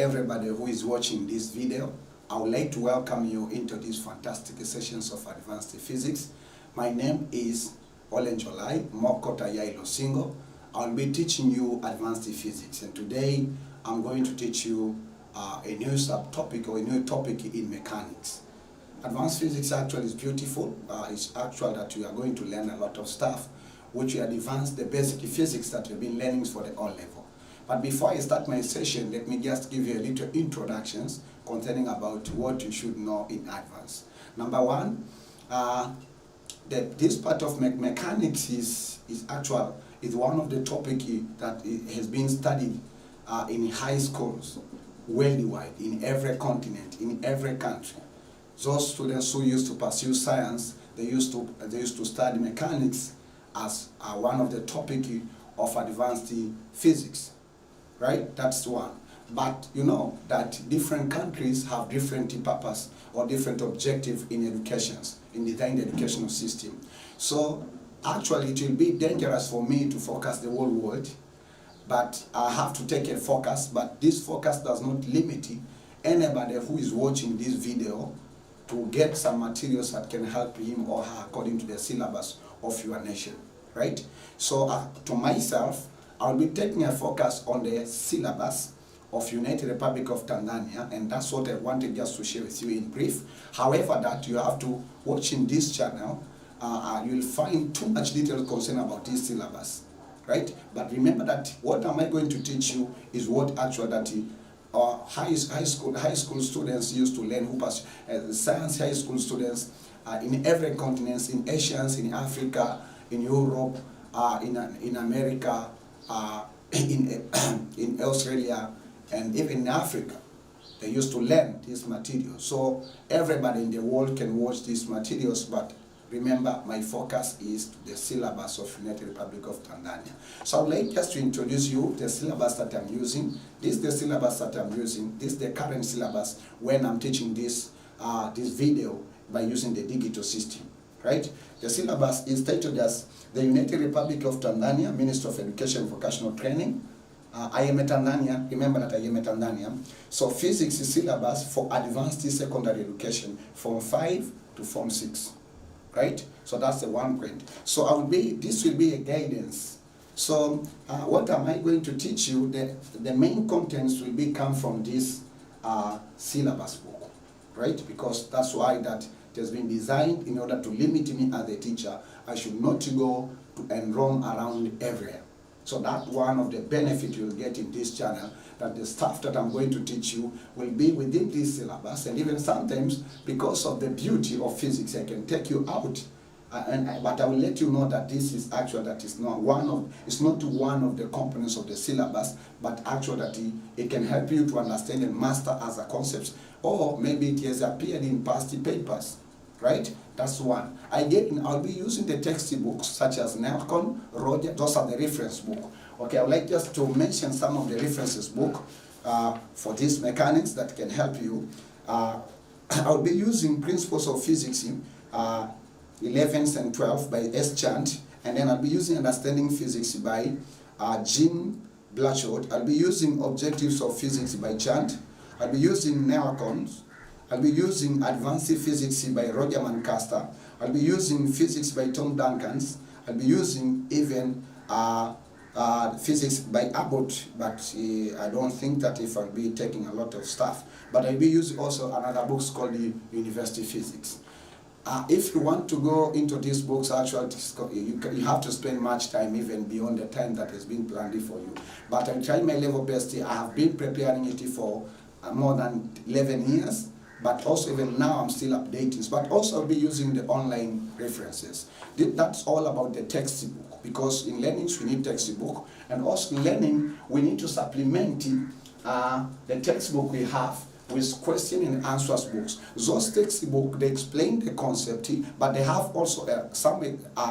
everybody who is watching this video. I would like to welcome you into these fantastic sessions of advanced physics. My name is Olenjolaim Mokota Yailo Singo. I'll be teaching you advanced physics, and today I'm going to teach you a new subtopic or a new topic in mechanics. Advanced physics actually is beautiful. It's actual that you are going to learn a lot of stuff which you advance the basic physics that you've been learning for the O level. But before I start my session, let me just give you a little introductions concerning about what you should know in advance. Number one, this part of mechanics is one of the topics that has been studied in high schools worldwide, in every continent, in every country. Those students who used to pursue science, they used to study mechanics as one of the topics of advanced physics. Right? That's one. But you know that different countries have different purpose or different objective in educations, in design the educational system. So actually it will be dangerous for me to focus the whole world, but I have to take a focus, but this focus does not limit anybody who is watching this video to get some materials that can help him or her according to the syllabus of your nation. Right? So to myself, I'll be taking a focus on the syllabus of United Republic of Tanzania, and that's what I wanted just to share with you in brief. However, that you have to watch in this channel, you'll find too much detail concern about this syllabus, right? But remember that what am I going to teach you is what actually that high school students used to learn, who pass science high school students in every continent, in Asia, in Africa, in Europe, in America, in Australia, and even in Africa. They used to learn this material. So everybody in the world can watch these materials, but remember my focus is the syllabus of United Republic of Tanzania. So I would like just to introduce you the syllabus that I'm using. This is the syllabus that I'm using. This is the current syllabus when I'm teaching this video by using the digital system. Right? The syllabus is titled as the United Republic of Tanzania, Ministry of Education and Vocational Training. I am a Tanzanian, remember that I am a Tanzanian. So physics is syllabus for advanced secondary education from 5 to Form 6. Right? So that's the one point. So this will be a guidance. So what am I going to teach you? The main contents will come from this syllabus book. Right? Because that's why that it has been designed in order to limit me as a teacher. I should not go and roam around everywhere. So that's one of the benefits you'll get in this channel, that the stuff that I'm going to teach you will be within this syllabus, and even sometimes because of the beauty of physics I can take you out. But I will let you know that this is actually that it's not one of the components of the syllabus, but actually that it can help you to understand and master as a concept, or maybe it has appeared in past papers. Right? That's one. Again, I'll be using the textbooks such as Nelcon, Roger, those are the reference book. Okay, I would like just to mention some of the references book for these mechanics that can help you. I'll be using Principles of Physics 11 and 12 by S. Chant, and then I'll be using Understanding Physics by Jean Blanchard. I'll be using Objectives of Physics by Chant. I'll be using Nelcons. I'll be using Advanced Physics by Roger Mancaster. I'll be using Physics by Tom Duncans. I'll be using even Physics by Abbott, but I don't think that if I'll be taking a lot of stuff. But I'll be using also another book called the University Physics. If you want to go into these books, actually, you have to spend much time, even beyond the time that has been planned for you. But I'm trying my level best. I have been preparing it for more than 11 years. But also even now I'm still updating, but also I'll be using the online references. That's all about the textbook, because in learning we need textbook, and also in learning we need to supplement the textbook we have with question and answers books. Those textbooks, they explain the concept, but they have also some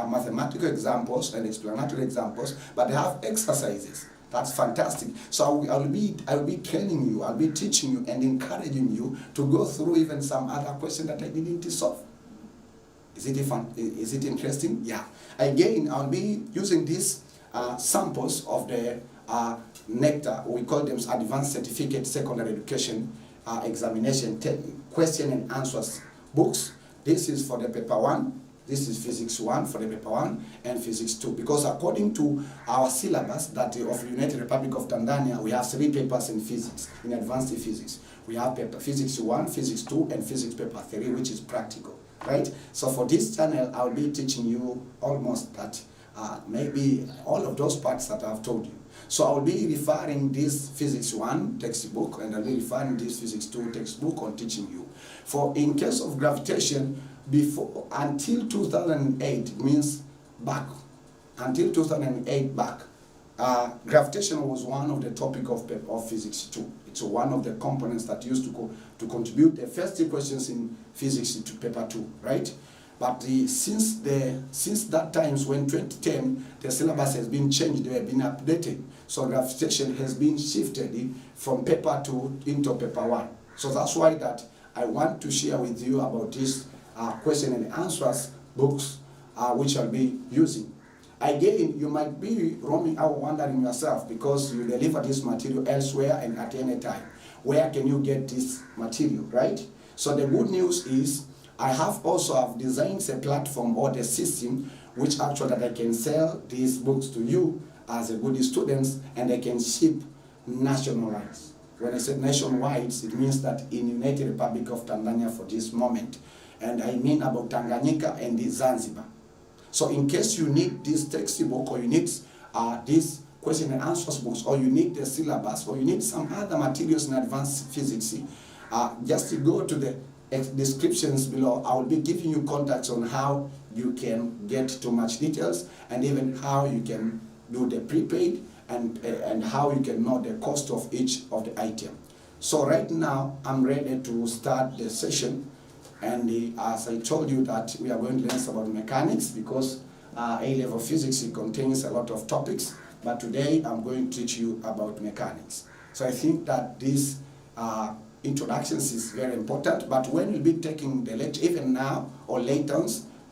mathematical examples and explanatory examples, but they have exercises. That's fantastic. So I'll be training you, I'll be teaching you and encouraging you to go through even some other question that I didn't solve. Is it fun? Is it interesting? Yeah. Again, I'll be using these samples of the NECTA, we call them Advanced Certificate Secondary Education Examination question and answers books. This is for the paper 1. This is Physics 1 for the paper 1 and Physics 2. Because according to our syllabus that of United Republic of Tanzania, we have 3 papers in physics, in advanced physics. We have paper Physics 1, Physics 2, and Physics paper 3, which is practical, right? So for this channel, I'll be teaching you almost that, maybe all of those parts that I've told you. So I'll be referring this Physics 1 textbook, and I'll be referring this Physics 2 textbook on teaching you. For in case of gravitation, before until 2008, means back until 2008 back, gravitation was one of the topic of Physics 2. It's one of the components that used to contribute the first 3 questions in Physics to paper 2, right? But since that times when 2010, the syllabus has been changed, they have been updated. So gravitation has been shifted from paper 2 into paper 1. So that's why that I want to share with you about this question and answers books which I'll be using. Again, you might be roaming out wondering yourself because you deliver this material elsewhere and at any time. Where can you get this material, right? So the good news is I have designed a platform or the system which actually that I can sell these books to you as a good students, and I can ship nationwide. When I say nationwide, it means that in United Republic of Tanzania for this moment, and I mean about Tanganyika and Zanzibar. So in case you need this textbook, or you need this question and answers books, or you need the syllabus, or you need some other materials in advanced physics, just to go to the descriptions below. I will be giving you contacts on how you can get too much details, and even how you can do the prepaid, and how you can know the cost of each of the item. So right now I'm ready to start the session, and as I told you that we are going to learn about mechanics, because A-level physics, it contains a lot of topics, but today I'm going to teach you about mechanics. So I think that this introductions is very important, but when you'll be taking the lecture, even now or later,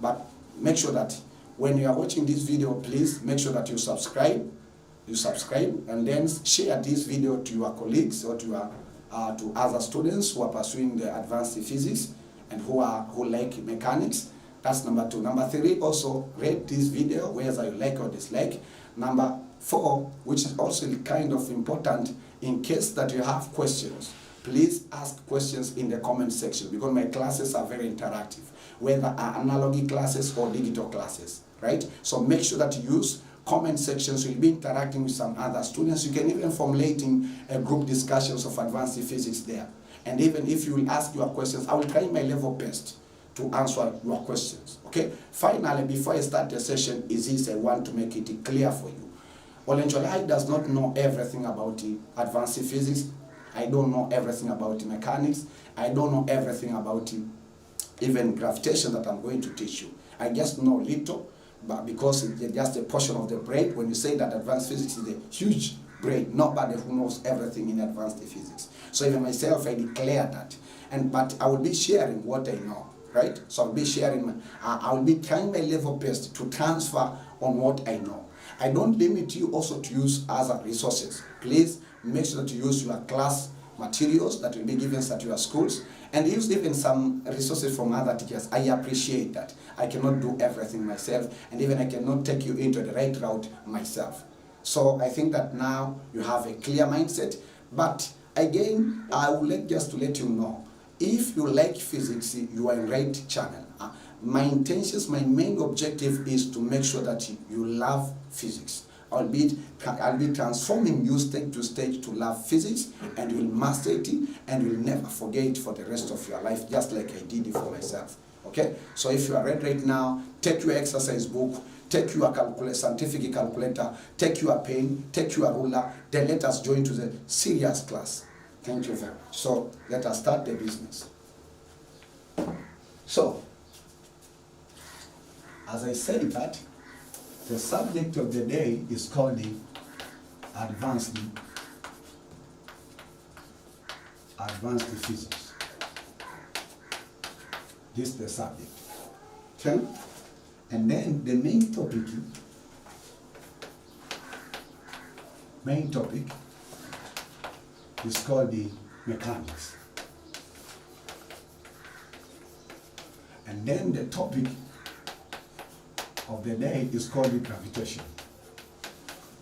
but make sure that when you are watching this video, please make sure that you subscribe, and then share this video to your colleagues or to other students who are pursuing the advanced physics and who like mechanics. That's number 2. Number 3, also rate this video whether you like or dislike. Number 4, which is also kind of important, in case that you have questions, please ask questions in the comment section, because my classes are very interactive, whether analog classes or digital classes, right? So make sure that you use comment sections, so you'll be interacting with some other students. You can even formulating group discussions of advanced physics there. And even if you will ask your questions, I will try my level best to answer your questions, okay? Finally, before I start the session, I want to make it clear for you. Olenjolaim does not know everything about advanced physics. I don't know everything about mechanics. I don't know everything about even gravitation that I'm going to teach you. I just know little, but because it's just a portion of the brain. When you say that advanced physics is a huge brain, nobody who knows everything in advanced physics. So even myself, I declare that. But I will be sharing what I know, right? So I'll be sharing, I will be trying my level best to transfer on what I know. I don't limit you also to use other resources. Please make sure that you use your class materials that will be given at your schools, and use even some resources from other teachers. I appreciate that. I cannot do everything myself, and even I cannot take you into the right route myself. So I think that now you have a clear mindset. But again, I would like just to let you know, if you like physics, you are in the right channel. My intentions, my main objective is to make sure that you love physics. I'll be transforming you stage to stage to love physics, and you'll master it, and you'll never forget it for the rest of your life, just like I did it for myself. Okay? So if you are ready right now, take your exercise book, take your scientific calculator, take your pen, take your ruler, then let us join to the serious class. Thank you very much. So let us start the business. So, as I said that, the subject of the day is called the advanced physics. This is the subject. Okay? And then the main topic is called the mechanics. And then the topic of the day is called the gravitation.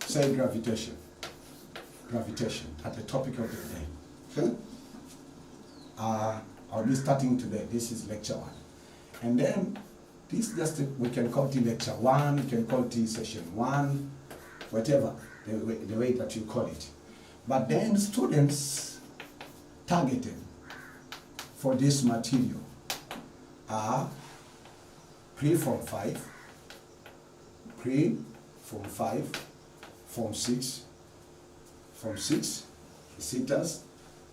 Say gravitation. Gravitation at the topic of the day. Okay? I'll be starting today. This is lecture 1. And then this just we can call it lecture 1, we can call it session 1, whatever the way that you call it. But then students targeted for this material are pre-Form 5, Form 5, Form 6, reciters,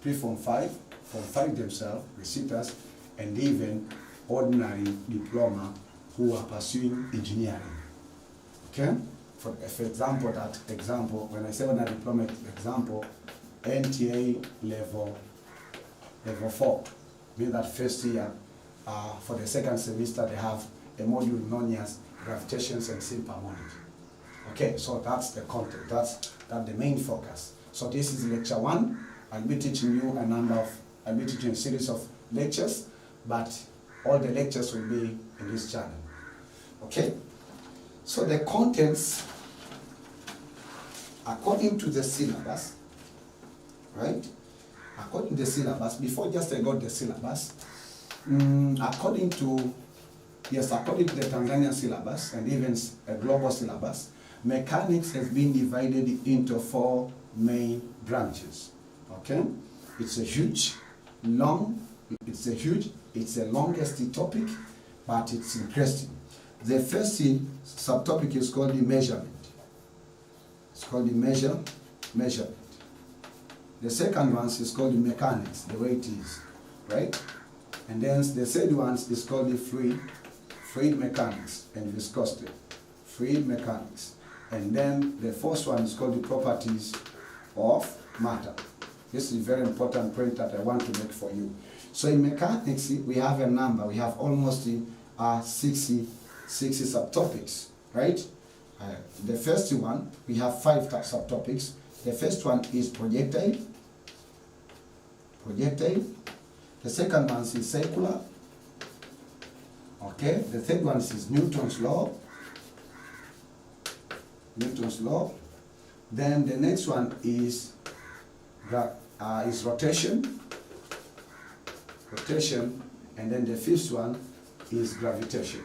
pre-Form 5, Form 5 themselves, reciters, and even ordinary diploma who are pursuing engineering. Okay? For example, when I say ordinary diploma example, NTA level 4, means that first year, for the second semester, they have a module known as Gravitations and Simple Harmonics. Okay, so that's the content, that's the main focus. So this is lecture 1. I'll be teaching you I'll be teaching a series of lectures, but all the lectures will be in this channel. Okay, so the contents, according to the syllabus, right? According to the syllabus, before just I got the syllabus, according to the Tanzanian syllabus and even a global syllabus, mechanics has been divided into 4 main branches. Okay, it's the longest topic, but it's interesting. The first subtopic is called the measurement. It's called the measurement. The second one is called the mechanics, the way it is, right? And then the third one is called the fluid mechanics and viscosity, fluid mechanics. And then the fourth one is called the properties of matter. This is a very important point that I want to make for you. So in mechanics, we have a number. We have almost 60 subtopics, right? The first one, we have 5 subtopics. The first one is projectile. The second one is circular. Okay. The third one is Newton's law. Then the next one is rotation, and then the fifth one is gravitation.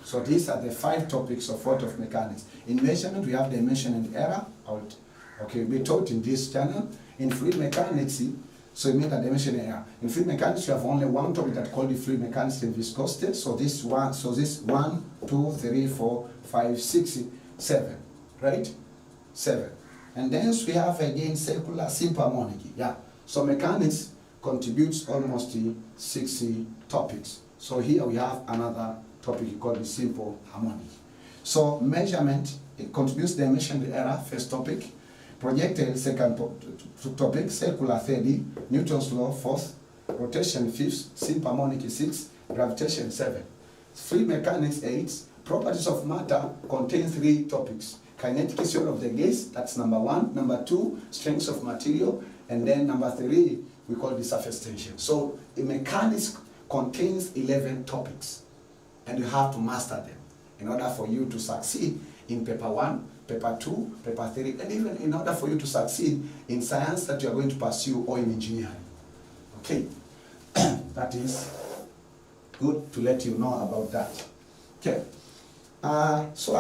So these are the 5 topics of mechanics. In measurement, we have dimension and error. Okay, we taught in this channel. In fluid mechanics, so we make a dimension and error. In fluid mechanics, you have only one topic that called the fluid mechanics and viscosity. So this 1, 2, 3, 4, 5, 6, 7, right? 7. And then we have again circular simple harmonic. Yeah. So mechanics contributes almost 60 topics. So here we have another topic called the simple harmonic. So measurement, it contributes dimension and error, first topic. Projectile, second topic. Circular, third. Newton's law, fourth. Rotation, fifth. Simple harmonic, 6th. Gravitation, 7th. Fluid mechanics, 8th. Properties of matter contain 3 topics. Kinetic theory of the gas, that's number 1. Number 2, strengths of material. And then number 3, we call the surface tension. So a mechanics contains 11 topics, and you have to master them in order for you to succeed in paper 1, paper 2, paper 3, and even in order for you to succeed in science that you are going to pursue or in engineering. Okay, that is good to let you know about that. Okay. So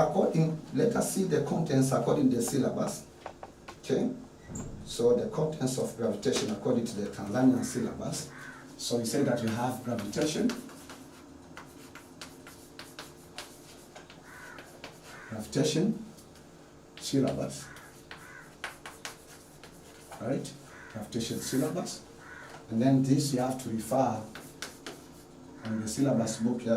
let us see the contents according to the syllabus. Okay, so the contents of gravitation according to the Tanzanian syllabus. So we say that we have gravitation, syllabus, right? Gravitation syllabus, and then this you have to refer on the syllabus book. You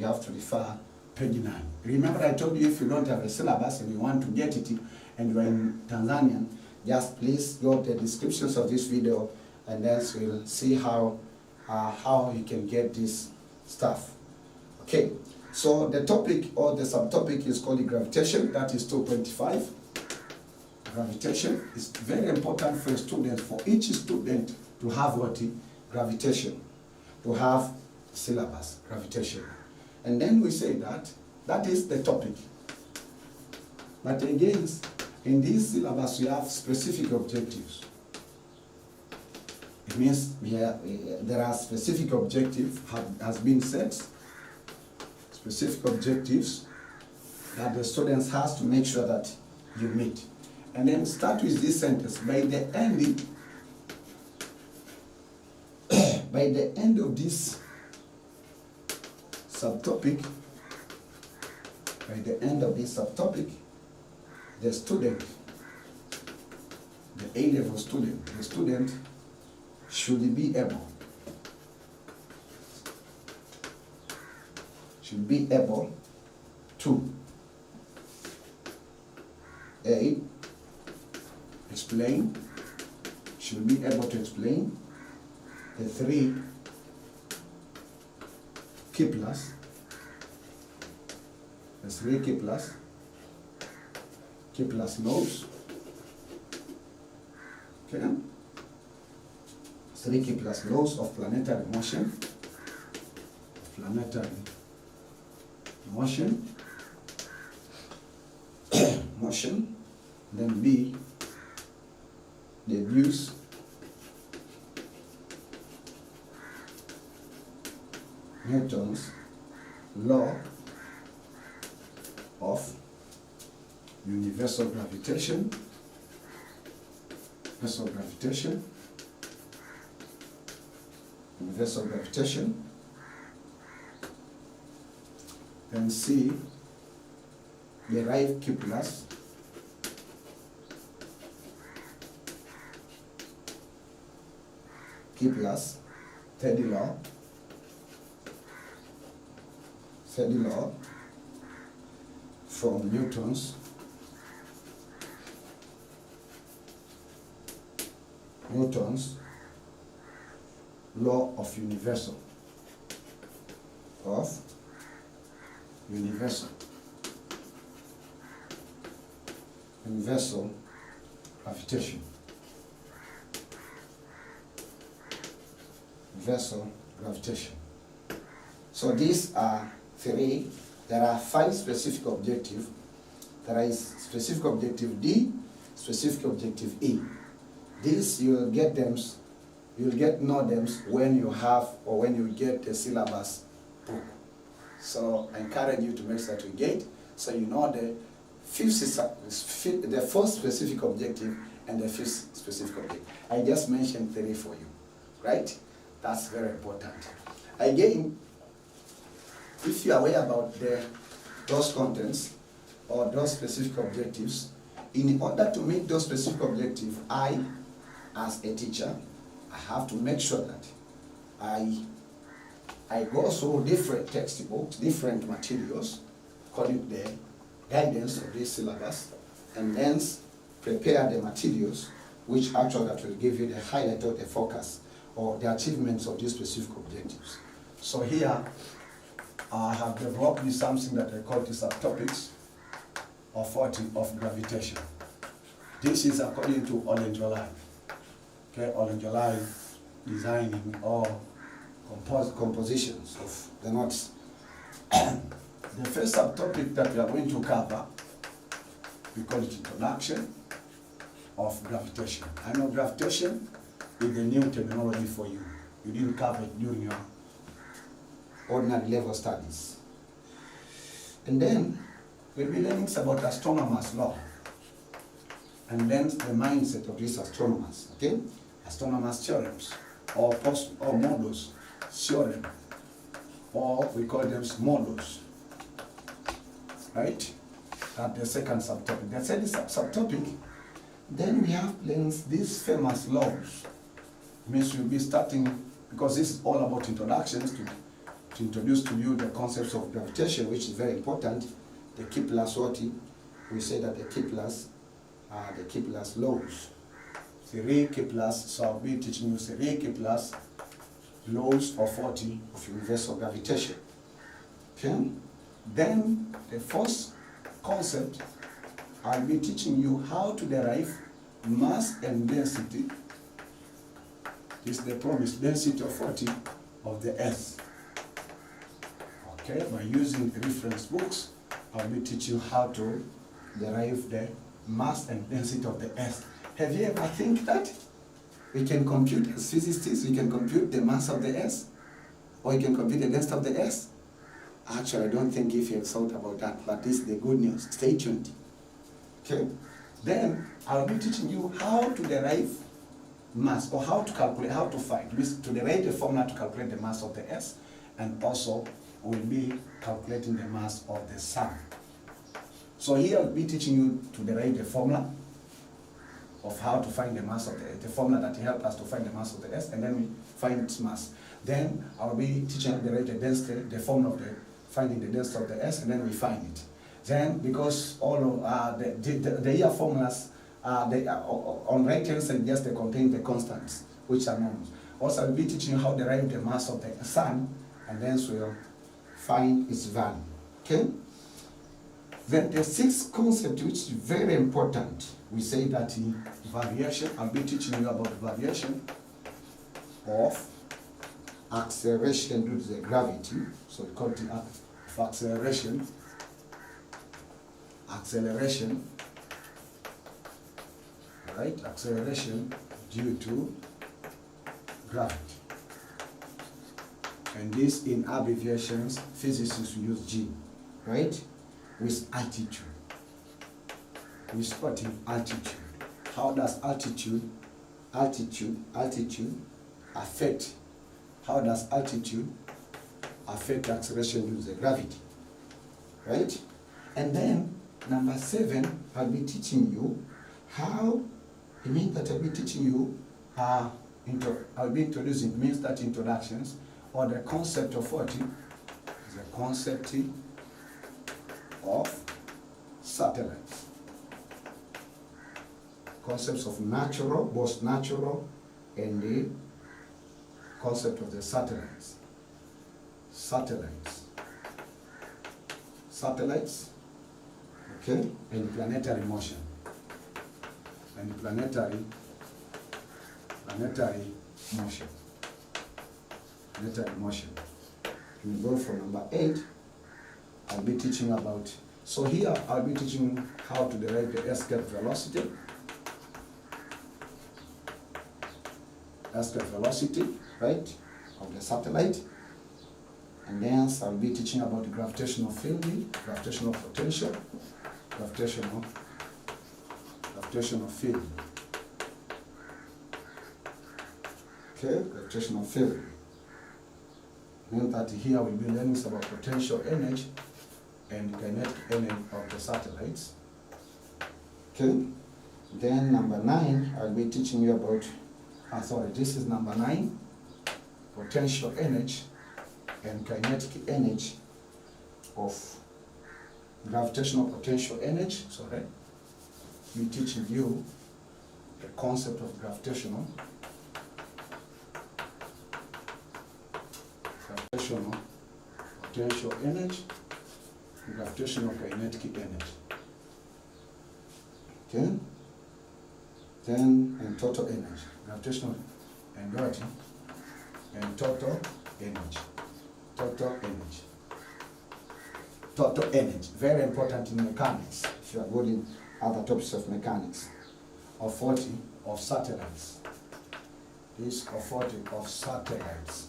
have to refer page 9. Remember I told you if you don't have a syllabus and you want to get it and you are in Tanzanian, just please go to the descriptions of this video and then we'll see how you can get this stuff. Okay, so the topic or the subtopic is called the gravitation, that is 2.5. Gravitation is very important for a student, for each student to have what? Gravitation, to have syllabus, gravitation. And then we say that is the topic. But again, in this syllabus we have specific objectives. It means there are specific objectives has been set, specific objectives that the students has to make sure that you meet. And then start with this sentence. By the end of this subtopic, the student, the A-level student, the student should be able to explain the three Kepler's, laws, okay? Three Kepler's laws of planetary motion, then B, deduce Newton's law of universal gravitation, then C, derive Kepler's third law from Newton's law of universal gravitation. So these are three. There are 5 specific objectives. There is specific objective D, specific objective E. These you'll get know them when you have or when you get the syllabus book. So I encourage you to make sure to get so you know the first specific objective and the 5th specific objective. I just mentioned 3 for you, right? That's very important. Again, if you are aware about those contents or those specific objectives, in order to meet those specific objectives, I, as a teacher, I have to make sure that I go through different textbooks, different materials, according to the guidance of this syllabus, and then prepare the materials which actually that will give you the highlight of the focus or the achievements of these specific objectives. So here, I have developed something that I call the subtopics of gravitation. This is according to Olenjolaim. Okay, Olenjolaim designing or compositions of the notes. The first subtopic that we are going to cover, we call it introduction of gravitation. I know gravitation is the new terminology for you. You didn't cover it during your ordinary level studies. And then we'll be learning about astronomers' law. And then the mindset of these astronomers, okay? Astronomers' theorems, or models, theorem, or we call them models, right? That's the second subtopic. The third subtopic, then we have these famous laws. Means we'll be starting, because this is all about introductions to introduce to you the concepts of gravitation, which is very important. The Kepler's what? We say that the Kepler's are the Kepler's laws. Three Kepler's, so I'll be teaching you three Kepler's laws of universal gravitation. Okay? Then the first concept I'll be teaching you how to derive mass and density. This is the promised density of 40 of the earth. Okay, by using reference books, I'll be teaching you how to derive the mass and density of the earth. Have you ever think that we can compute, as physicists, we can compute the mass of the earth, or we can compute the density of the earth? Actually, I don't think if you have thought about that, but this is the good news. Stay tuned. Okay? Then, I'll be teaching you how to derive mass, or how to calculate, how to find, to derive the formula to calculate the mass of the earth, and also we'll be calculating the mass of the sun. So here I'll be teaching you to derive the formula of how to find the mass of the formula that helps us to find the mass of the earth, and then we find its mass. Then I'll be teaching you to derive the density, the formula of finding the density of the earth, and then we find it. Then, because all of the year formulas, they are on right hand side, just they contain the constants, which are known. Also, I'll be teaching you how to derive the mass of the sun, and then we'll find its value. Okay? Then the sixth concept, which is very important, we say that variation. I'll be teaching you about variation of acceleration due to the gravity. So we call it acceleration. Acceleration. Right? Acceleration due to gravity. And this in abbreviations, physicists use G, right? With altitude. With what in altitude? How does altitude affect? How does altitude affect acceleration due to the gravity? Right? And then number 7, I'll be teaching you how. It means that I'll be teaching you I'll be introducing, it means that introductions, or the concept of what is the concept of satellites. Concepts of natural, both natural, and the concept of the satellites. Satellites, okay, and planetary motion. And planetary motion. Planetary motion. We go from number 8. I'll be teaching about. So here I'll be teaching how to derive the escape velocity. Escape velocity, right, of the satellite. And then I'll be teaching about the gravitational field, gravitational potential, gravitational field. Okay, gravitational field. Means that here we'll be learning about potential energy and kinetic energy of the satellites. Okay. Then number 9, I'll be teaching you about. This is number 9. Potential energy and kinetic energy of gravitational potential energy. Sorry. Be teaching you the concept of gravitational potential energy, gravitational kinetic energy. Okay? Then, and total energy. Gravitational and what? And total energy. Total energy. Total energy. Very important in mechanics, if you are good in other topics of mechanics. Of 40 of satellites. This of 40 of satellites.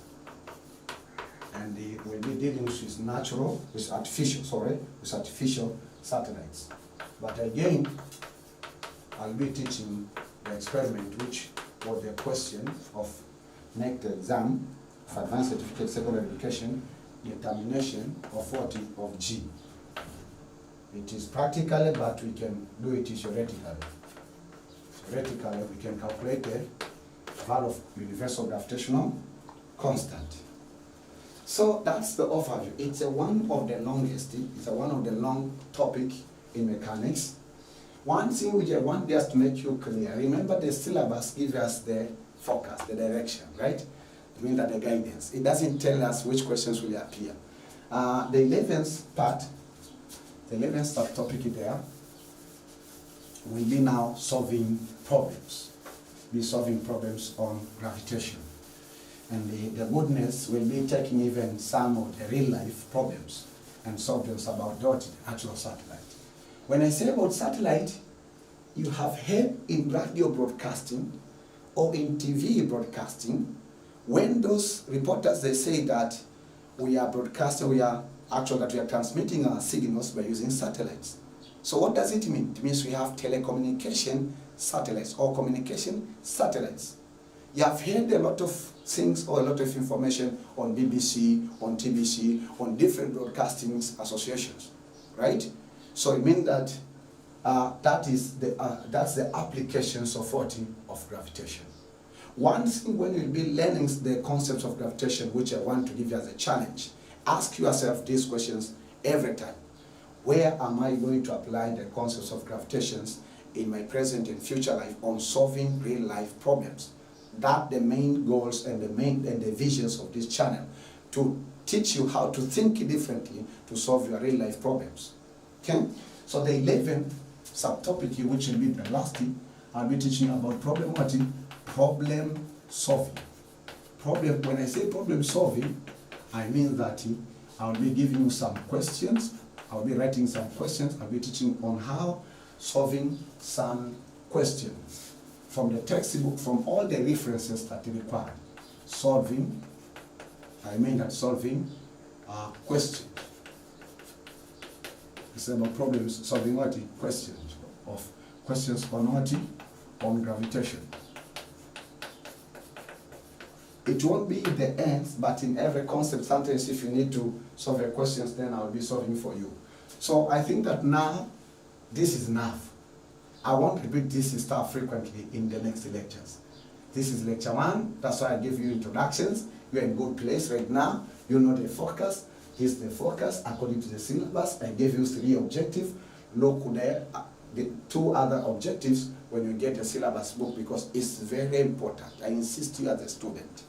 And we'll be dealing with artificial satellites. But again, I'll be teaching the experiment, which was the question of next exam of advanced certificate secondary education, determination of 40 of G. It is practical, but we can do it theoretically. Theoretically, we can calculate the value of universal gravitational constant. So that's the overview. It's one of the longest, one of the long topic in mechanics. One thing which I want just to make you clear, remember the syllabus gives us the focus, the direction, right? It means that the guidance. It doesn't tell us which questions will appear. The 11th part, the 11th subtopic there, will be now solving problems. Be solving problems on gravitation. And the goodness will be taking even some of the real life problems and solve them about the actual satellite. When I say about satellite, you have heard in radio broadcasting or in TV broadcasting, when those reporters, they say that we are broadcasting, we are transmitting our signals by using satellites. So what does it mean? It means we have telecommunication satellites or communication satellites. You have heard a lot of things or a lot of information on BBC, on TBC, on different broadcasting associations, right? So it means that that's the applications of gravitation. One thing when you'll be learning the concepts of gravitation, which I want to give you as a challenge, ask yourself these questions every time. Where am I going to apply the concepts of gravitations in my present and future life on solving real life problems? That's the main goals and the visions of this channel, to teach you how to think differently to solve your real life problems. Okay? So the 11th subtopic, which will be the last thing, I'll be teaching about problem solving. When I say problem solving, I mean that I'll be giving you some questions, I'll be writing some questions, I'll be teaching on how solving some questions from the textbook, from all the references that you require. Solving questions. It's about problems solving questions on gravitation. It won't be the ends, but in every concept, sometimes if you need to solve your questions, then I'll be solving for you. So I think that now, this is enough. I won't repeat this stuff frequently in the next lectures. This is lecture 1, that's why I give you introductions. You're in a good place right now. You know the focus. Here's the focus according to the syllabus. I gave you 3 objectives. Look there, the 2 other objectives when you get a syllabus book, because it's very important. I insist you as a student.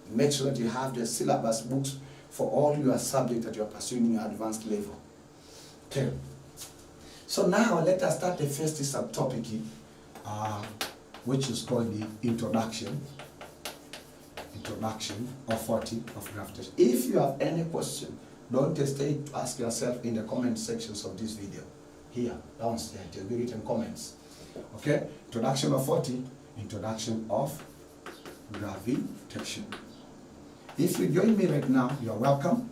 Make sure that you have the syllabus books for all your subjects that you are pursuing in your advanced level. Okay. So now let us start the first subtopic, which is called the introduction of gravitation. If you have any question, don't hesitate to ask yourself in the comment sections of this video. Here, downstairs, there will be written comments. Okay? Introduction of gravitation. If you join me right now, you're welcome.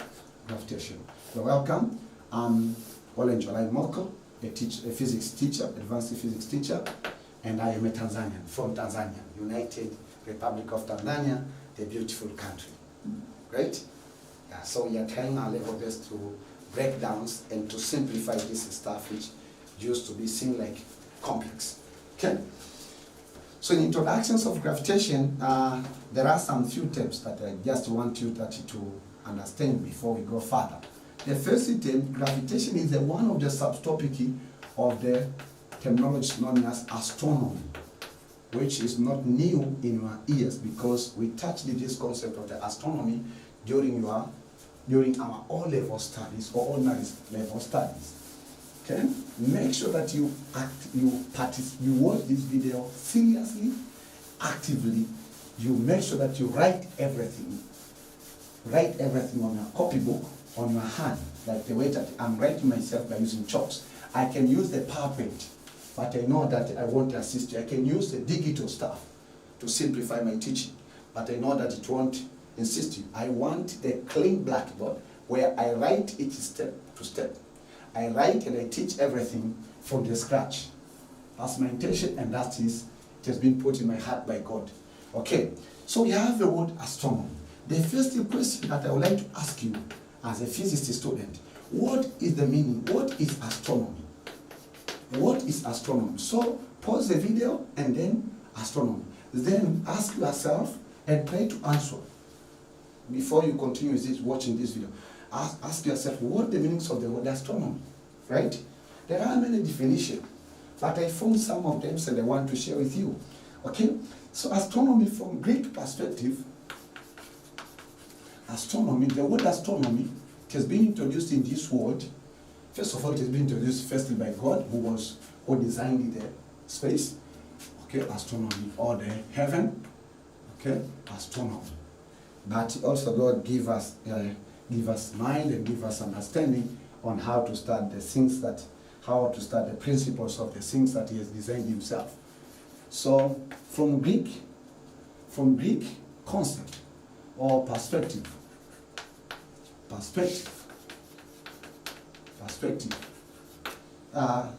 Gravitation. You're welcome. Olenjolaim, a physics teacher, advanced physics teacher, and I am a Tanzanian, from Tanzania, United Republic of Tanzania, the beautiful country. Right? Yeah, so we are trying our level best to break down and to simplify this stuff which used to be seen like complex. Okay? So in introductions of gravitation, there are some few tips that I just want you to understand before we go further. The first term, gravitation, is one of the subtopics of the terminology known as astronomy, which is not new in your ears because we touched this concept of the astronomy during our O-level studies or ordinary level studies. Okay? Make sure that you watch this video seriously, actively. You make sure that you write everything on your copybook, on your hand, like the way that I'm writing myself by using chalks. I can use the PowerPoint, but I know that I want to assist you. I can use the digital stuff to simplify my teaching, but I know that it won't insist you. I want the clean blackboard where I write each step to step. I write and I teach everything from the scratch. That's my intention, and it has been put in my heart by God. Okay, so we have the word astronomy. The first question that I would like to ask you as a physics student, what is the meaning? What is astronomy? What is astronomy? So pause the video and then astronomy. Then ask yourself and try to answer before you continue watching this video. Ask yourself what the meanings of the word astronomy, right? There are many definitions, but I found some of them and I want to share with you. Okay? So astronomy, from Greek perspective, astronomy, the word astronomy, it has been introduced in this world. First of all, it has been introduced firstly by God, who designed space, okay, astronomy, or the heaven, okay, astronomy. But also God give us mind and give us understanding on how to start the things that, how to start the principles of the things that He has designed Himself. So from Greek concept or perspective,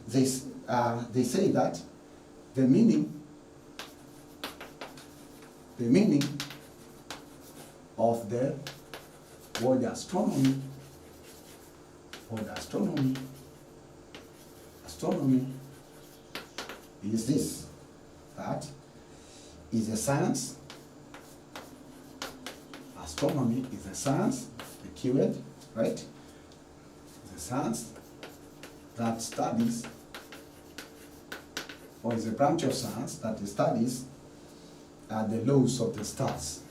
they say that the meaning of the word astronomy is this, that is a science. Astronomy is a science, the keyword, right? It's a science that studies, or is a branch of science that studies the laws of the stars.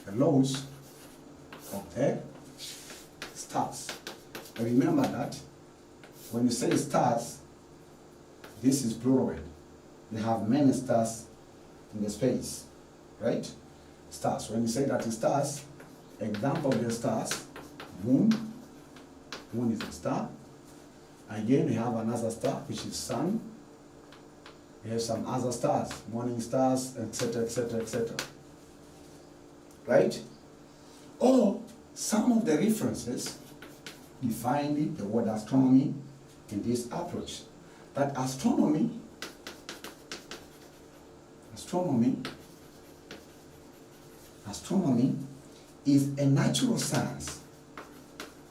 The laws of the stars. Remember that when you say stars, this is plural. We have many stars in the space, right? Stars. When you say that stars, example of the stars, moon is a star. Again, we have another star, which is sun. We have some other stars, morning stars, etc., etc., etc. Right? Or some of the references define the word astronomy in this approach. That astronomy is a natural science,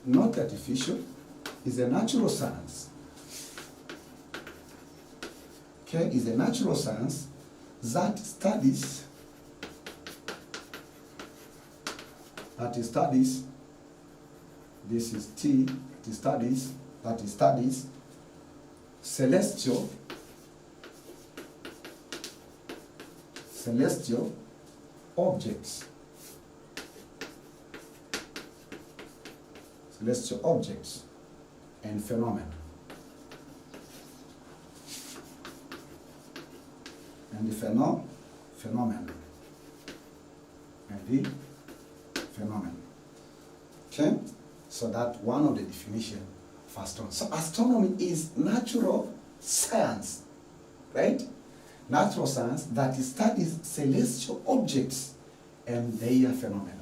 not artificial. Is a natural science. Okay, is a natural science that studies this is T, it studies celestial objects. Celestial objects and phenomena. And the phenomenon. Okay? So that one of the definition of astronomy. So astronomy is natural science, right? Natural science that studies celestial objects and their phenomena.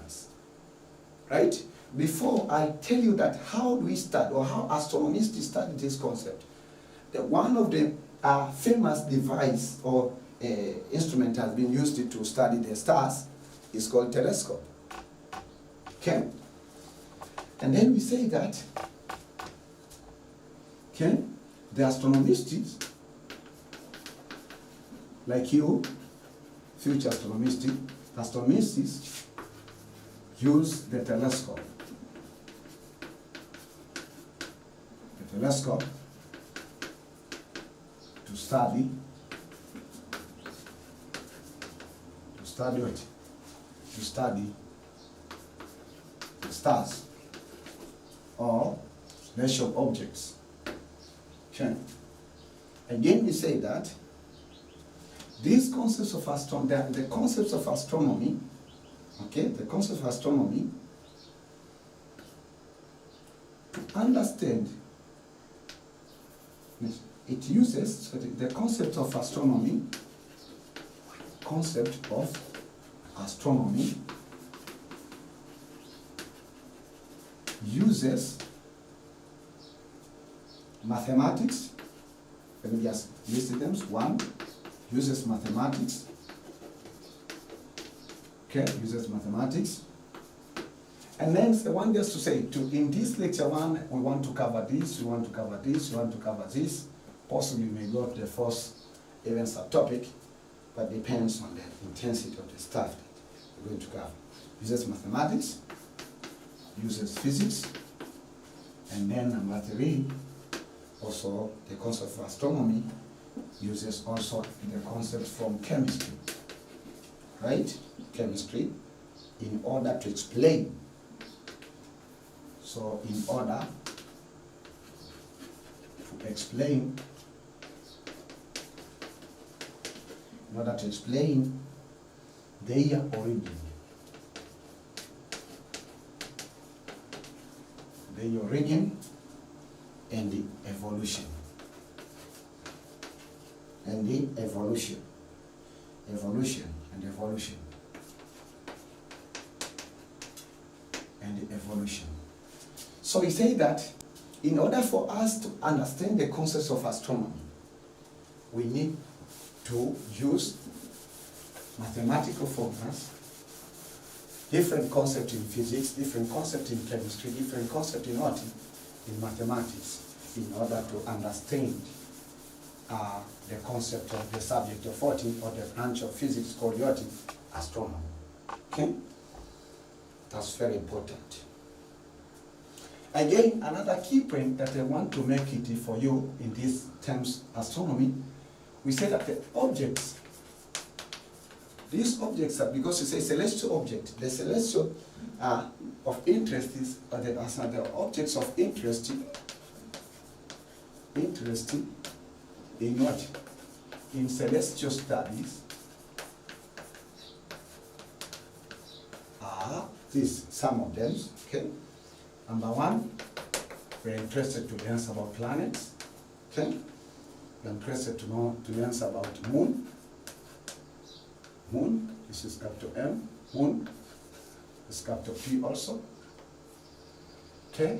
Right? Before I tell you that how do we start, or how astronomists study this concept, one of the famous device or instrument has been used to study the stars is called telescope. Okay? And then we say that, okay, the astronomists, like you, future astronomists use the telescope. The telescope to study what? To study the stars or celestial objects. Okay. Again, we say that these concepts of astronomy, the concepts of astronomy, okay, the concept of astronomy, to understand, it uses the concept of astronomy uses mathematics. Let me just list them. One, uses mathematics. Okay, uses mathematics. And then the one just to say, in this lecture one, we want to cover this, we want to cover this, we want to cover this. Possibly we may go to the first even subtopic, but depends on the intensity of the stuff that we're going to cover. Uses mathematics, uses physics, and then number 3, also the concept of astronomy uses also the concept from chemistry, right? Chemistry, in order to explain. So in order to explain in order to explain their origin. The origin and the evolution. And the evolution. Evolution and evolution. And the evolution. So we say that in order for us to understand the concepts of astronomy, we need to use mathematical formulas, different concepts in physics, different concepts in chemistry, different concepts in what? In mathematics, in order to understand the concept of the subject of what, or the branch of physics called what? Astronomy. Okay? That's very important. Again, another key point that I want to make it for you in these terms, astronomy, we say that the objects, these objects are, because it's a celestial object, the celestial of interest is, the objects of interest in what? In celestial studies are these, some of them, okay? Number one, we're interested to learn about planets, okay? We're interested to learn about moon. Moon, this is capital M, moon, this is capital P also. Okay?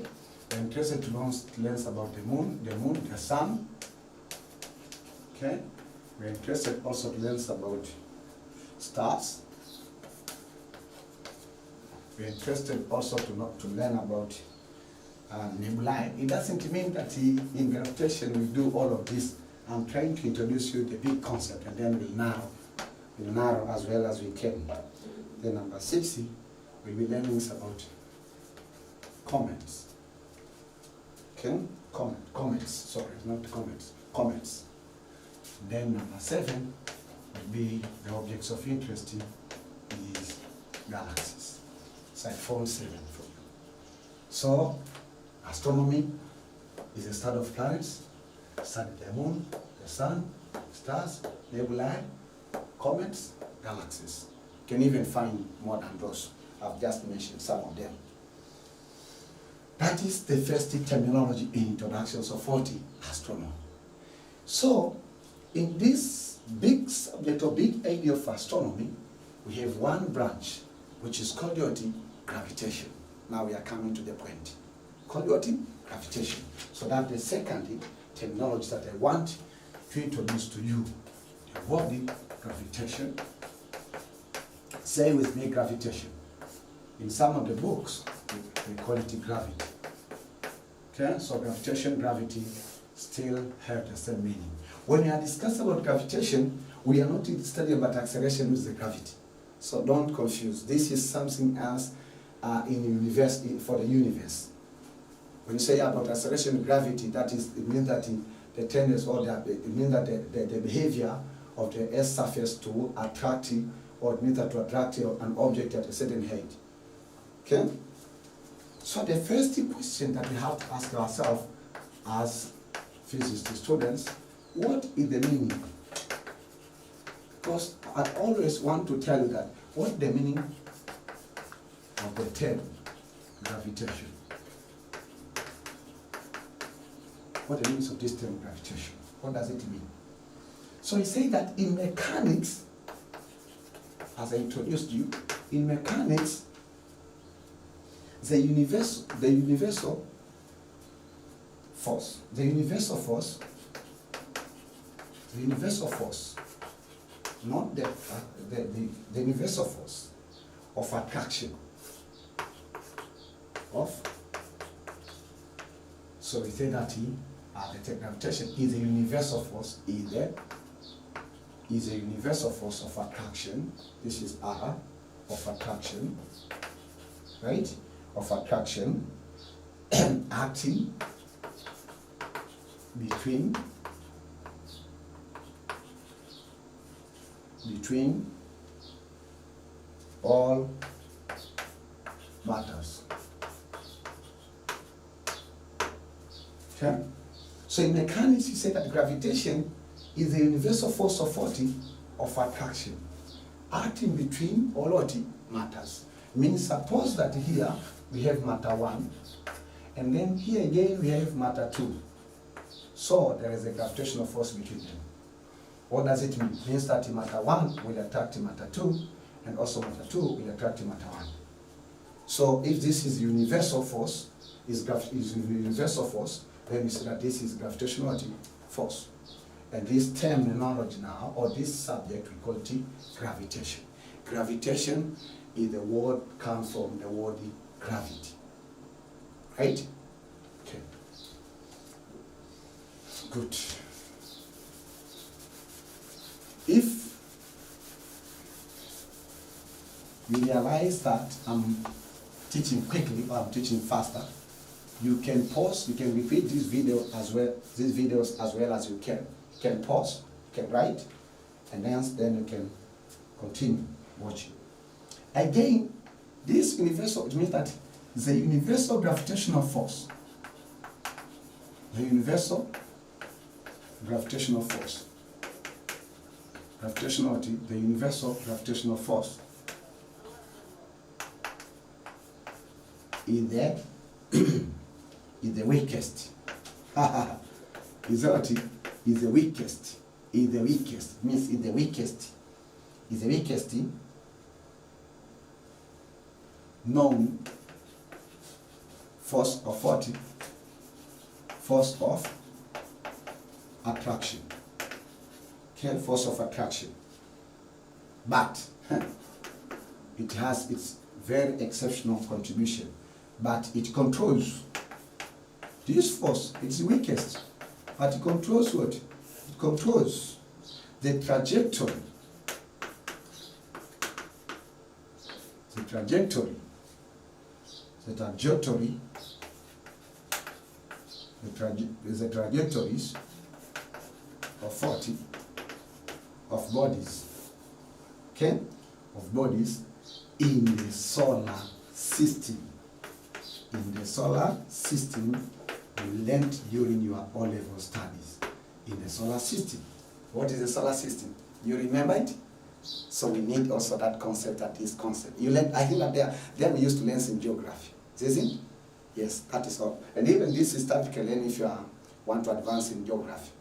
We're interested to learn about the moon, the sun. Okay? We're interested also to learn about stars. We're interested also to learn about nebulae. It doesn't mean that in gravitation we do all of this. I'm trying to introduce you the big concept, and then we'll narrow as well as we can. Then number 60, we'll be learning about comets. Okay? Comets, sorry, not comets, comets. Then number 7 will be the objects of interest is galaxies. So I found 7 for you. So, astronomy is the study of planets, study the moon, the sun, stars, nebulae, comets, galaxies. You can even find more than those. I've just mentioned some of them. That is the first terminology in introductions of astronomy. So, in this big subject or big area of astronomy, we have one branch which is called gravitation. Now we are coming to the point. Called gravitation. So that's the second terminology that I want to introduce to you. The word gravitation. Say with me, gravitation. In some of the books, we call it gravity. Okay, so gravitation, gravity still have the same meaning. When we are discussing about gravitation, we are not studying about acceleration with the gravity. So don't confuse. This is something else in the universe, for the universe. When you say about acceleration with gravity, that is, it means that the tendency or it means that the behavior of the Earth's surface to attract or it means that to attract an object at a certain height. Okay? So the first question that we have to ask ourselves as physics students, what is the meaning? Because I always want to tell you that, what is the meaning of the term gravitation? What the meaning of this term gravitation? What does it mean? So he said that in mechanics, as I introduced you, in mechanics, the universal force, not the universal force of attraction, so we say that the gravitation is a universal force, is a universal force of attraction. This is R of attraction, right? Of attraction acting between all matters. Okay? So in mechanics, you say that gravitation is the universal force of of attraction acting between all of the matters. Means suppose that here we have matter 1, and then here again we have matter 2. So there is a gravitational force between them. What does it mean? It means that matter 1 will attract matter 2, and also matter 2 will attract matter 1. So if this is universal force, universal force, then we say that this is gravitational force. And this terminology now, or this subject, we call it gravitation. Gravitation is the word comes from the word gravity. Right? Okay. Good. If you realize that I'm teaching quickly or I'm teaching faster, you can pause, you can repeat this video as well, these videos as well as you can. You can pause, you can write, and then you can continue watching. Again, this universal, it means that the universal gravitational force, the universal gravitational force, the universal gravitational force is the is the weakest. Is the weakest. Is the weakest. Means is the weakest. Is the weakest known force of 40. Force of attraction. Okay, force of attraction. But it has its very exceptional contribution. But it controls this force. It's the weakest. But it controls what? It controls the trajectory. The trajectory. The trajectory. The trajectories of 40 of bodies. Okay? Of bodies in the solar system. In the solar system, you learned during your O-level studies. In the solar system. What is the solar system? You remember it? So we need also that concept, that is concept. You learn, I think that there we used to learn in geography. Is it? Yes, that is all. And even this is typical learning if you want to advance in geography.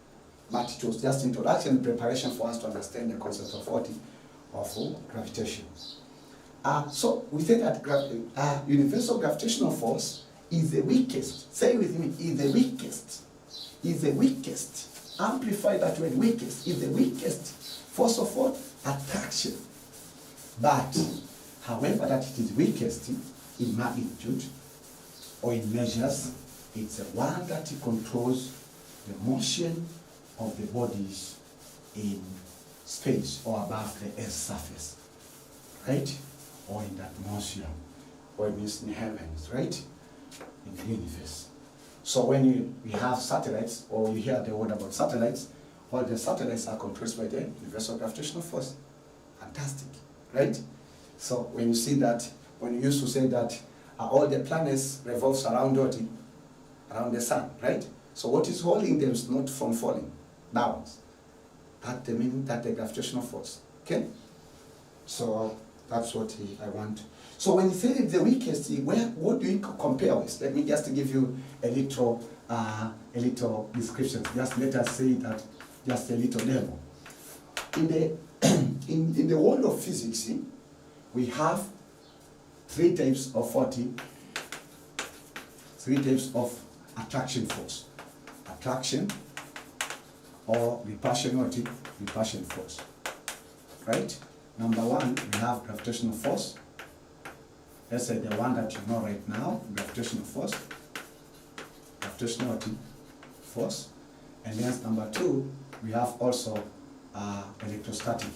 But it was just introduction and preparation for us to understand the concept of 40 of gravitation. So we say that universal gravitational force is the weakest. Say with me, is the weakest. Is the weakest. Amplify that word, weakest. Is the weakest force of what? Attraction. But, however that it is weakest in magnitude or in measures, it's the one that controls the motion of the bodies in space or above the Earth's surface. Right? Or in the atmosphere, or it means in heavens, right? In the universe. So when we have satellites, or you hear the word about satellites, all the satellites are controlled by the universal gravitational force. Fantastic, right? So when you see that, when you used to say that all the planets revolves around the sun, right? So what is holding them is not from falling downwards. That means that the gravitational force, okay? So that's what I want. So when you say it's the weakest, what do you compare with? Let me just give you a little description. Just let us say that, just a little demo. In the world of physics, we have 3 types of 40, 3 types of attraction force. Attraction or repulsion force. Right? Number 1, we have gravitational force. Let's say the one that you know right now, gravitational force. And then number 2, we have also electrostatic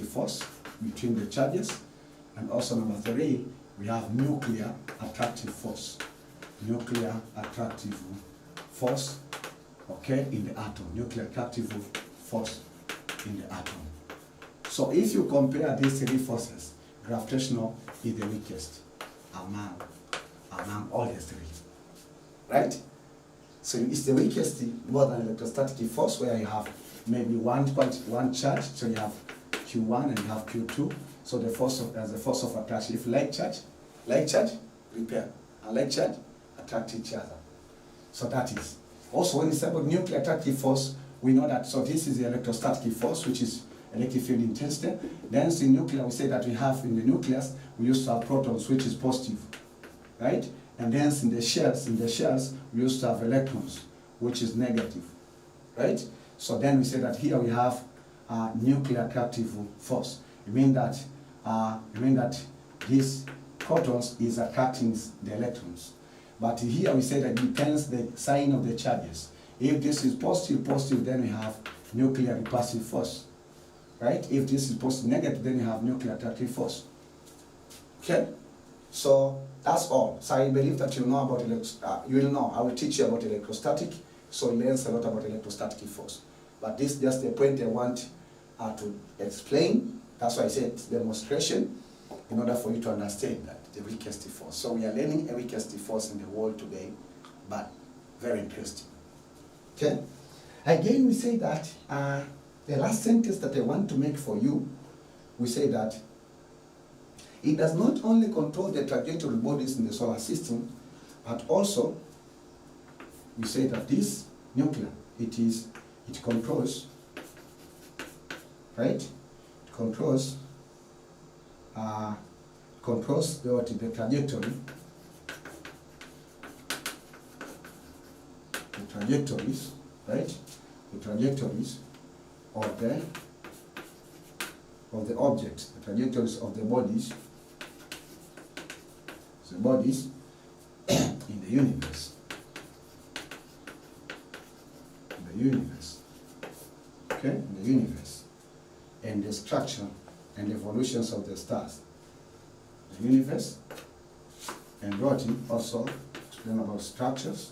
force between the charges. And also number 3, we have nuclear attractive force. Okay, in the atom. Nuclear attractive force in the atom. So if you compare these 3 forces, gravitational is the weakest among all the 3. Right? So it's the weakest more than electrostatic force, where you have maybe one charge, so you have Q1 and you have Q2. So the force of, as the force of attraction, if like charge, repel, and like charge, attract each other. So that is. Also, when it's about nuclear attractive force, we know that, so this is the electrostatic force, which is electric field intensity. Then in nuclear, we say that we have in the nucleus, we used to have protons, which is positive, right? And then in the shells, we used to have electrons, which is negative, right? So then we say that here we have nuclear attractive force. It means that these protons is attracting the electrons. But here we say that it depends the sign of the charges. If this is positive, then we have nuclear repulsive force, right? If this is positive, negative, then you have nuclear attractive force. Okay? So that's all. So I believe that you know about you will know. I will teach you about electrostatic, so you learn a lot about electrostatic force. But this is just the point I want to explain. That's why I said demonstration, in order for you to understand that the weakest force. So we are learning a weakest force in the world today, but very interesting. Okay? Again, we say that the last sentence that I want to make for you, we say that it does not only control the trajectory bodies in the solar system, but also we say that this nuclear, it controls, right? It controls the trajectory, trajectories, right? The trajectories of the objects, the trajectories of the bodies in the universe. Okay, in the universe, and the structure and evolutions of the stars. The universe, and writing also explain about structures